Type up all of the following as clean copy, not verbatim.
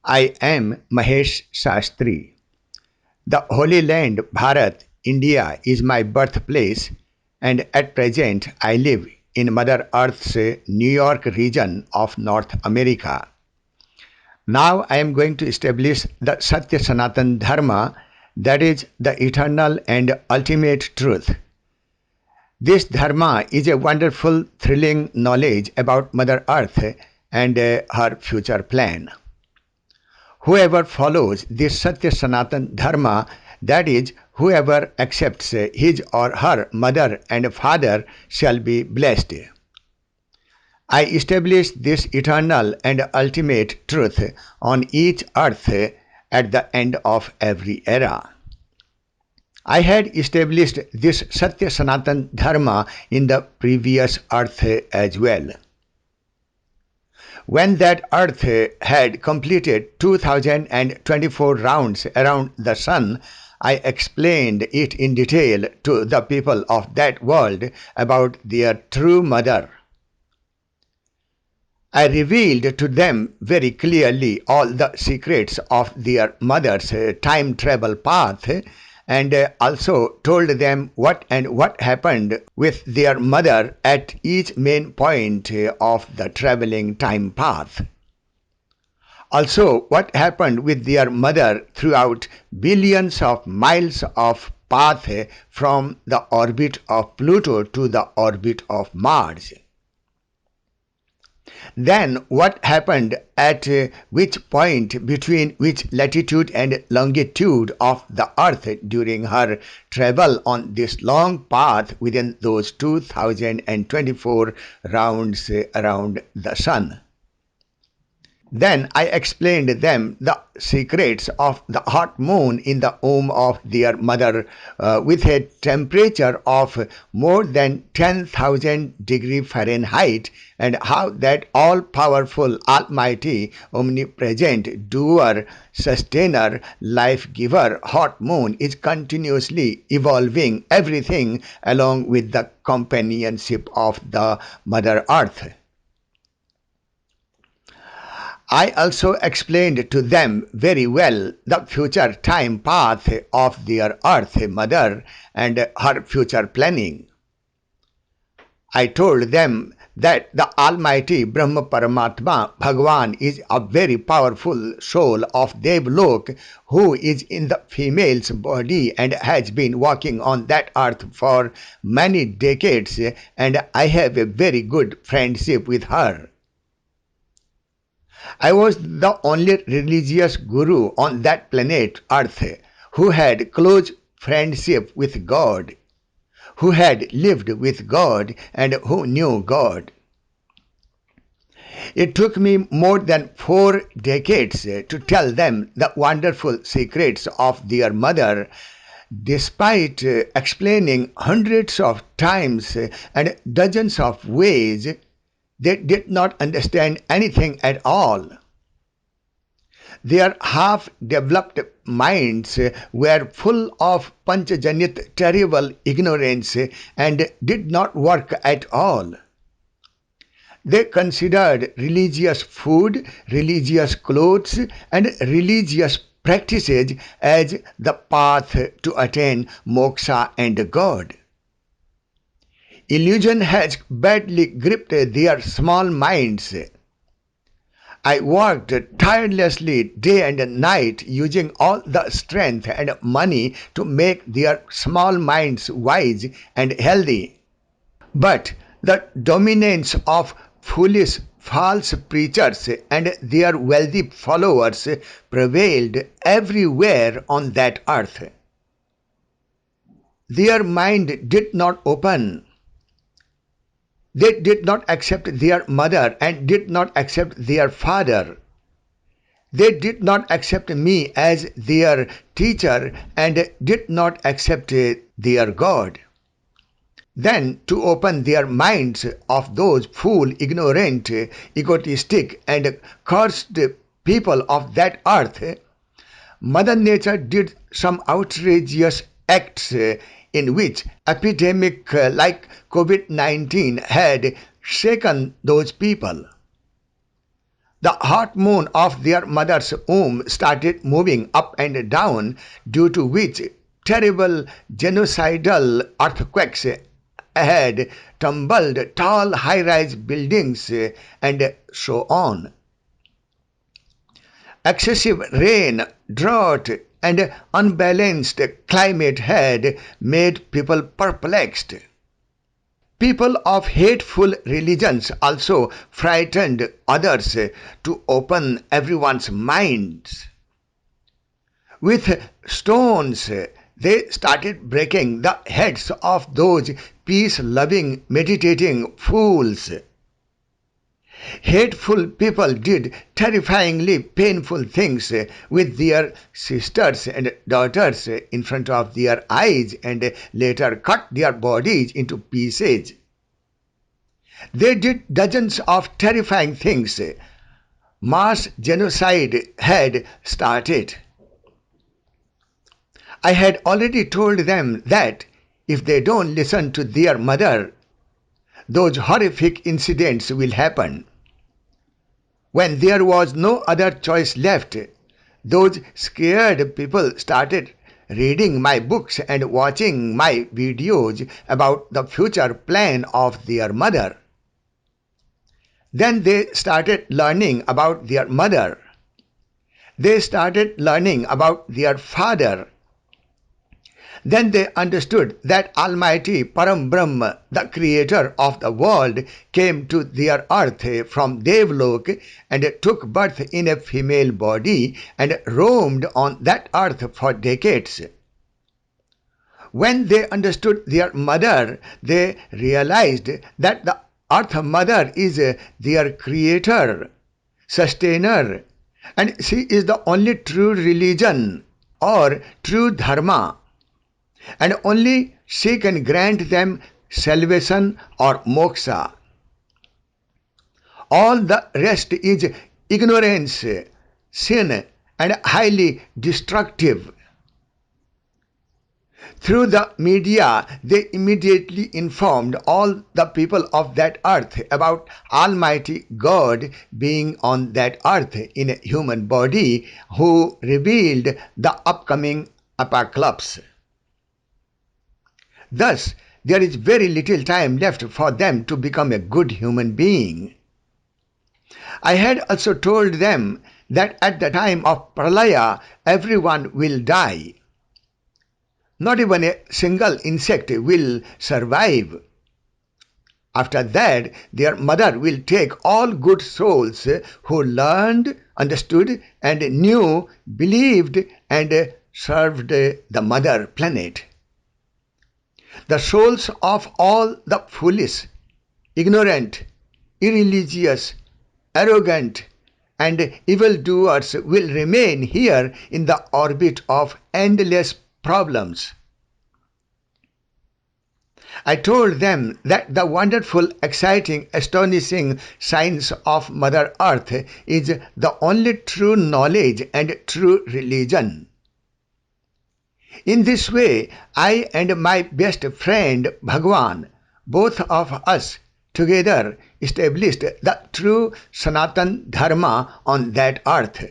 I am Mahesh Shastri. The Holy Land, Bharat, India is my birthplace, and at present I live in Mother Earth's New York region of North America. Now I am going to establish the Satya Sanatan Dharma, that is, the eternal and ultimate truth. This Dharma is a wonderful, thrilling knowledge about Mother Earth and her future plan. Whoever follows this Satya Sanatan Dharma, that is, whoever accepts his or her mother and father, shall be blessed. I establish this eternal and ultimate truth on each earth at the end of every era. I had established this Satya Sanatan Dharma in the previous earth as well. When that Earth had completed 2024 rounds around the Sun, I explained it in detail to the people of that world about their true mother. I revealed to them very clearly all the secrets of their mother's time travel path, and also told them what happened with their mother at each main point of the traveling time path. Also, what happened with their mother throughout billions of miles of path from the orbit of Pluto to the orbit of Mars. Then what happened at which point between which latitude and longitude of the Earth during her travel on this long path within those 2024 rounds around the Sun. Then I explained them the secrets of the hot moon in the womb of their mother with a temperature of more than 10,000 degrees Fahrenheit, and how that all-powerful, almighty, omnipresent, doer, sustainer, life-giver hot moon is continuously evolving everything along with the companionship of the Mother Earth. I also explained to them very well the future time path of their Earth Mother and her future planning. I told them that the Almighty Brahma Paramatma Bhagwan is a very powerful soul of Devlok who is in the female's body and has been walking on that earth for many decades, and I have a very good friendship with her. I was the only religious guru on that planet Earth who had close friendship with God, who had lived with God, and who knew God. It took me more than 4 decades to tell them the wonderful secrets of their mother, despite explaining hundreds of times and dozens of ways. They did not understand anything at all. Their half-developed minds were full of panchajanyat terrible ignorance and did not work at all. They considered religious food, religious clothes, and religious practices as the path to attain moksha and God. Illusion has badly gripped their small minds. I worked tirelessly day and night using all the strength and money to make their small minds wise and healthy. But the dominance of foolish false preachers and their wealthy followers prevailed everywhere on that earth. Their mind did not open. They did not accept their mother and did not accept their father. They did not accept me as their teacher and did not accept their God. Then, to open their minds of those fool, ignorant, egotistic, and cursed people of that earth, Mother Nature did some outrageous acts in which epidemic like COVID-19 had shaken those people. The hot moon of their mother's womb started moving up and down, due to which terrible genocidal earthquakes had tumbled tall high-rise buildings and so on. Excessive rain, drought, and unbalanced climate had made people perplexed. People of hateful religions also frightened others to open everyone's minds. With stones, they started breaking the heads of those peace-loving, meditating fools. Hateful people did terrifyingly painful things with their sisters and daughters in front of their eyes, and later cut their bodies into pieces. They did dozens of terrifying things. Mass genocide had started. I had already told them that if they don't listen to their mother, those horrific incidents will happen. When there was no other choice left, those scared people started reading my books and watching my videos about the future plan of their mother. Then they started learning about their mother. They started learning about their father. Then they understood that Almighty Brahma, the creator of the world, came to their earth from Devlok and took birth in a female body and roamed on that earth for decades. When they understood their mother, they realized that the Earth Mother is their creator, sustainer, and she is the only true religion or true dharma, and only she can grant them salvation or moksha. All the rest is ignorance, sin, and highly destructive. Through the media, they immediately informed all the people of that earth about Almighty God being on that earth in a human body, who revealed the upcoming apocalypse. Thus, there is very little time left for them to become a good human being. I had also told them that at the time of Pralaya, everyone will die. Not even a single insect will survive. After that, their mother will take all good souls who learned, understood, and knew, believed, and served the mother planet. The souls of all the foolish, ignorant, irreligious, arrogant, and evildoers will remain here in the orbit of endless problems. I told them that the wonderful, exciting, astonishing science of Mother Earth is the only true knowledge and true religion. In this way, I and my best friend Bhagwan, both of us together, established the true Sanatan Dharma on that earth.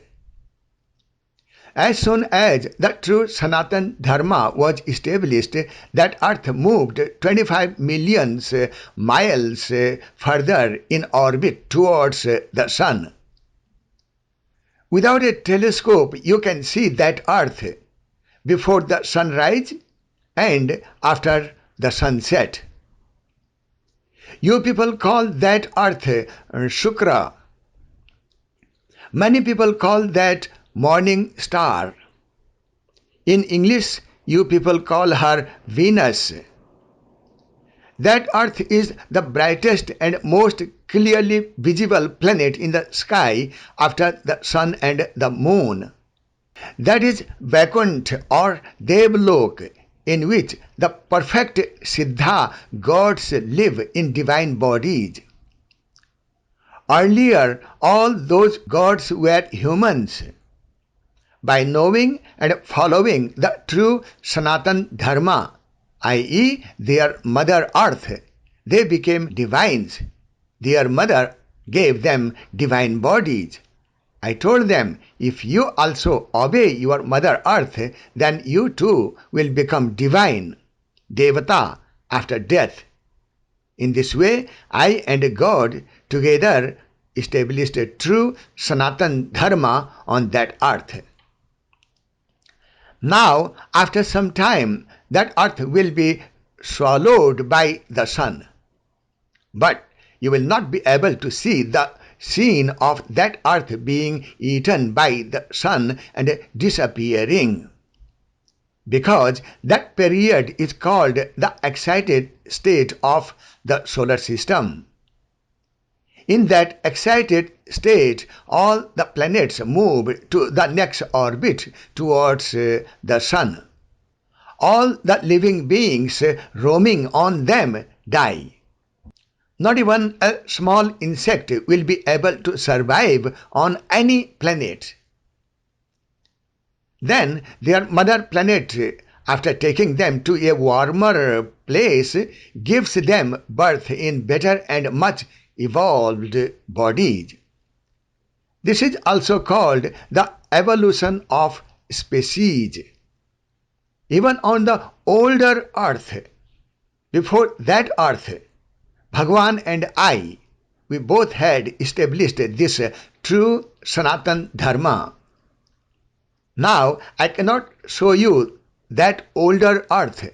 As soon as the true Sanatan Dharma was established, that earth moved 25 million miles further in orbit towards the sun. Without a telescope, you can see that earth before the sunrise and after the sunset. You people call that earth Shukra. Many people call that morning star. In English, you people call her Venus. That earth is the brightest and most clearly visible planet in the sky after the sun and the moon. That is Vaikuntha or Devlok, in which the perfect Siddha gods live in divine bodies. Earlier, all those gods were humans. By knowing and following the true Sanatan Dharma, i.e. their Mother Earth, they became divines. Their mother gave them divine bodies. I told them, if you also obey your Mother Earth, then you too will become divine, Devata, after death. In this way, I and God together established a true Sanatan Dharma on that earth. Now, after some time, that earth will be swallowed by the sun. But you will not be able to see the scene of that earth being eaten by the sun and disappearing, because that period is called the excited state of the solar system. In that excited state, all the planets move to the next orbit towards the sun. All the living beings roaming on them die. Not even a small insect will be able to survive on any planet. Then their mother planet, after taking them to a warmer place, gives them birth in better and much evolved bodies. This is also called the evolution of species. Even on the older earth, before that earth, Bhagwan and I, we both had established this true Sanatan Dharma. Now I cannot show you that older earth,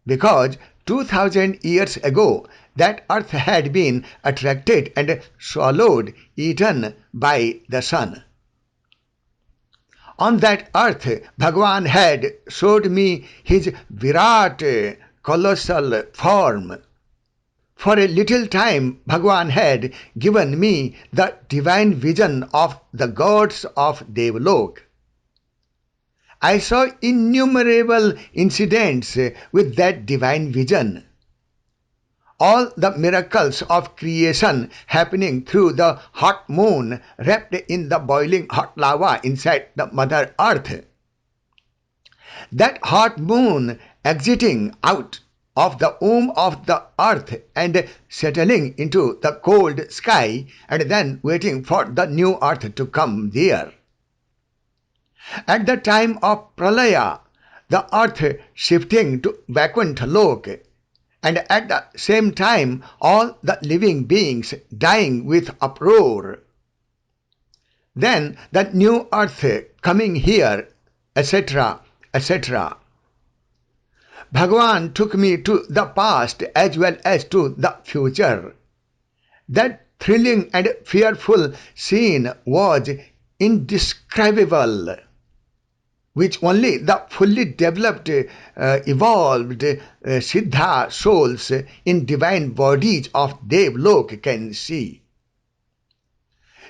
because 2000 years ago that earth had been attracted and swallowed, eaten by the sun. On that earth, Bhagwan had showed me his Virat colossal form. For a little time, Bhagwan had given me the divine vision of the gods of Devlok. I saw innumerable incidents with that divine vision. All the miracles of creation happening through the hot moon wrapped in the boiling hot lava inside the Mother Earth. That hot moon exiting out of the womb of the earth and settling into the cold sky, and then waiting for the new earth to come there. At the time of Pralaya, the earth shifting to Vaikuntha, and at the same time all the living beings dying with uproar. Then the new earth coming here, etc., etc. Bhagwan took me to the past as well as to the future. That thrilling and fearful scene was indescribable, which only the fully developed, evolved Siddha souls in divine bodies of Devlok can see.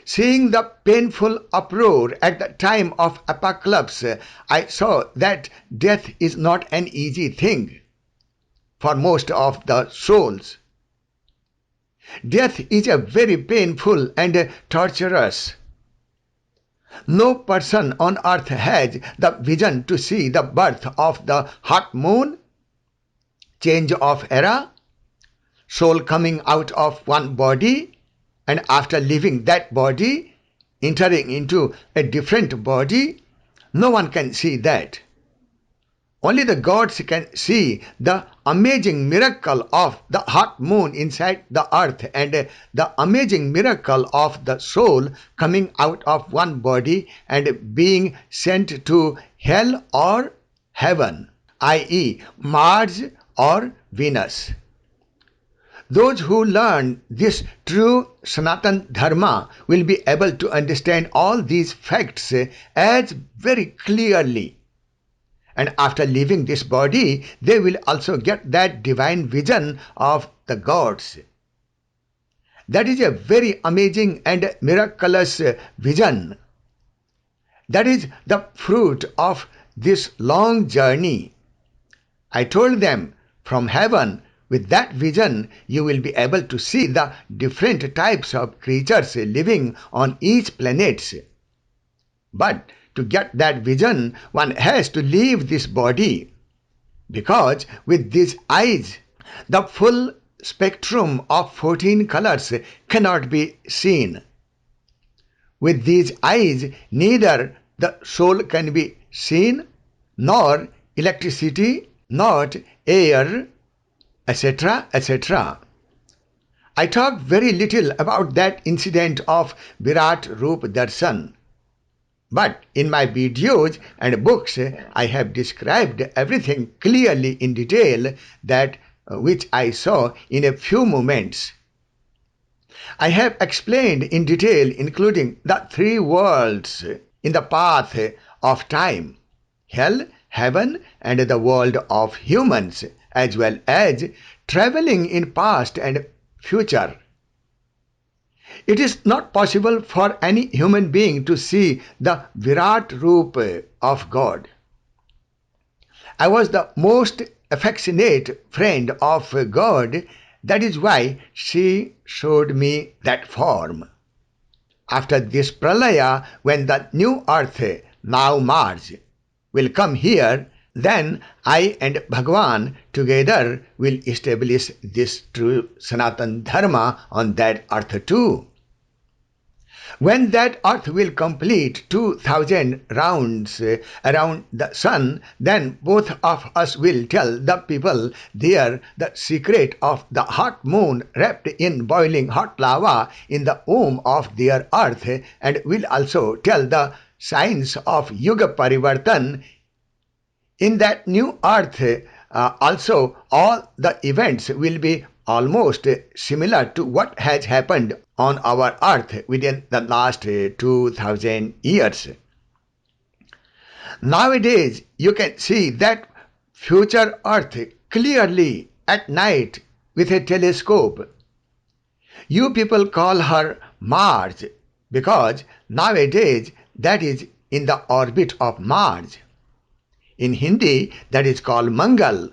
Seeing the painful uproar at the time of apocalypse, I saw that death is not an easy thing for most of the souls. Death is a very painful and torturous. No person on earth has the vision to see the birth of the hot moon, change of era, soul coming out of one body, and after leaving that body, entering into a different body. No one can see that. Only the gods can see the amazing miracle of the hot moon inside the earth and the amazing miracle of the soul coming out of one body and being sent to hell or heaven, i.e., Mars or Venus. Those who learn this true Sanatan Dharma will be able to understand all these facts as very clearly. And after leaving this body, they will also get that divine vision of the gods. That is a very amazing and miraculous vision. That is the fruit of this long journey. I told them, from heaven, with that vision, you will be able to see the different types of creatures living on each planet. But to get that vision, one has to leave this body, because with these eyes, the full spectrum of 14 colors cannot be seen. With these eyes, neither the soul can be seen, nor electricity, nor air, etc., etc. I talked very little about that incident of Virat Roop Darshan. But in my videos and books, I have described everything clearly in detail that which I saw in a few moments. I have explained in detail, including the three worlds in the path of time: hell, heaven, and the world of humans, as well as traveling in past and future. It is not possible for any human being to see the Virat Roop of God. I was the most affectionate friend of God. That is why she showed me that form. After this pralaya, when the new earth, now Mars, will come here, then I and Bhagwan together will establish this true Sanatan Dharma on that earth too. When that earth will complete 2000 rounds around the sun, then both of us will tell the people there the secret of the hot moon wrapped in boiling hot lava in the womb of their earth, and will also tell the signs of Yuga Parivartan in that new earth. Also, all the events will be almost similar to what has happened on our earth within the last 2000 years. Nowadays, you can see that future earth clearly at night with a telescope. You people call her Mars because nowadays that is in the orbit of Mars. In Hindi, that is called Mangal.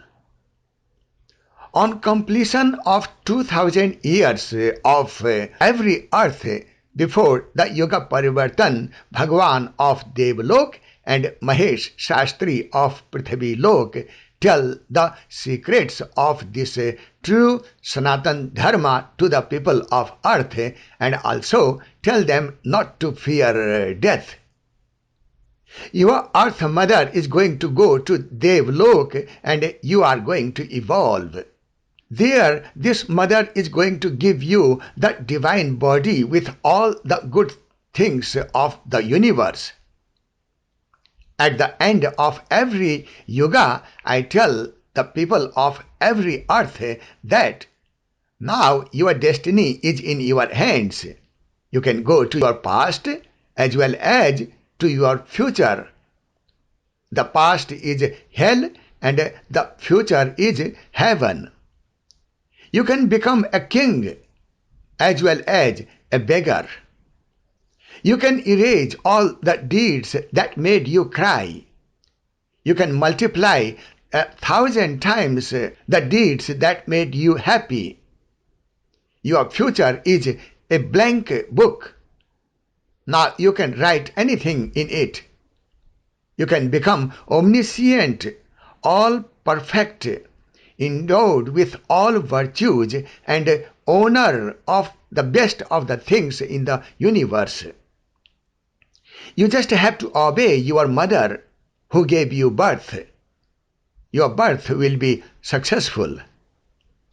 On completion of 2000 years of every earth before the Yuga Parivartan, Bhagwan of Devlok and Mahesh Shastri of Prithvilok tell the secrets of this true Sanatan Dharma to the people of earth, and also tell them not to fear death. Your earth mother is going to go to Devlok and you are going to evolve. There, this mother is going to give you the divine body with all the good things of the universe. At the end of every yuga, I tell the people of every earth that now your destiny is in your hands. You can go to your past as well as to your future. The past is hell and the future is heaven. You can become a king as well as a beggar. You can erase all the deeds that made you cry. You can multiply 1,000 times the deeds that made you happy. Your future is a blank book. Now you can write anything in it. You can become omniscient, all perfect, endowed with all virtues, and owner of the best of the things in the universe. You just have to obey your mother who gave you birth. Your birth will be successful.